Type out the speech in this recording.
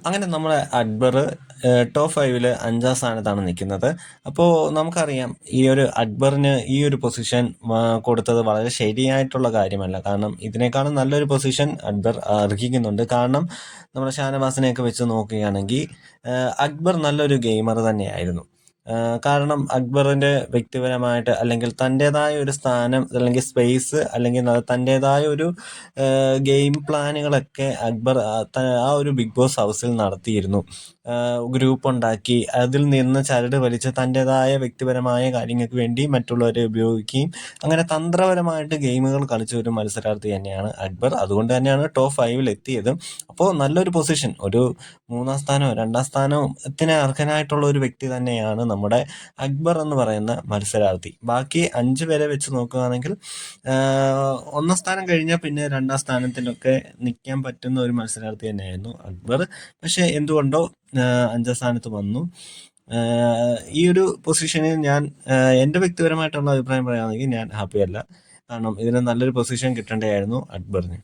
അങ്ങനെ നമ്മുടെ അക്ബർ ടോപ്പ് 5 5-ാം സ്ഥാനത്താണ് നിൽക്കുന്നത്. അപ്പോൾ നമുക്കറിയാം ഈ ഒരു അക്ബറിന് ഈ ഒരു പൊസിഷൻ കൊടുത്തത് വളരെ ശരിയായിട്ടുള്ള കാര്യമല്ല. കാരണം ഇതിനേക്കാളും നല്ലൊരു പൊസിഷൻ അക്ബർ അർഹിക്കുന്നുണ്ട്. കാരണം നമ്മുടെ ഷാനവാസിനെയൊക്കെ വെച്ച് നോക്കുകയാണെങ്കിൽ അക്ബർ നല്ലൊരു ഗെയിമർ തന്നെയായിരുന്നു. കാരണം അക്ബറിൻ്റെ വ്യക്തിപരമായിട്ട് അല്ലെങ്കിൽ തൻ്റേതായ ഒരു സ്ഥാനം അല്ലെങ്കിൽ സ്പേസ് അല്ലെങ്കിൽ തൻ്റേതായ ഒരു ഗെയിം പ്ലാനുകളൊക്കെ അക്ബർ ആ ഒരു ബിഗ് ബോസ് ഹൗസിൽ നടത്തിയിരുന്നു. ഗ്രൂപ്പ് ഉണ്ടാക്കി അതിൽ നിന്ന് ചരട് വലിച്ച് തൻ്റേതായ വ്യക്തിപരമായ കാര്യങ്ങൾക്ക് വേണ്ടി മറ്റുള്ളവരെ ഉപയോഗിക്കുകയും അങ്ങനെ തന്ത്രപരമായിട്ട് ഗെയിമുകൾ കളിച്ച ഒരു മത്സരാർത്ഥി തന്നെയാണ് അക്ബർ. അതുകൊണ്ട് തന്നെയാണ് ടോപ്പ് 5 എത്തിയത്. അപ്പോൾ നല്ലൊരു പൊസിഷൻ, ഒരു 3-ാം സ്ഥാനമോ 2-ാം സ്ഥാനത്തിന് അർഹനായിട്ടുള്ള ഒരു വ്യക്തി തന്നെയാണ് നമ്മുടെ അക്ബർ എന്ന് പറയുന്ന മത്സരാർത്ഥി. ബാക്കി 5 പേരെ വെച്ച് നോക്കുകയാണെങ്കിൽ 1-ാം സ്ഥാനം കഴിഞ്ഞാൽ പിന്നെ 2-ാം സ്ഥാനത്തിലൊക്കെ നിൽക്കാൻ പറ്റുന്ന ഒരു മത്സരാർത്ഥി തന്നെയായിരുന്നു അക്ബർ. പക്ഷെ എന്തുകൊണ്ടോ 5-ാം സ്ഥാനത്ത് വന്നു. ഈ ഒരു പൊസിഷനിൽ ഞാൻ എൻ്റെ വ്യക്തിപരമായിട്ടുള്ള അഭിപ്രായം പറയുകയാണെങ്കിൽ ഞാൻ ഹാപ്പിയല്ല. കാരണം ഇതിന് നല്ലൊരു പൊസിഷൻ കിട്ടേണ്ടതായിരുന്നു അക്ബറിന്.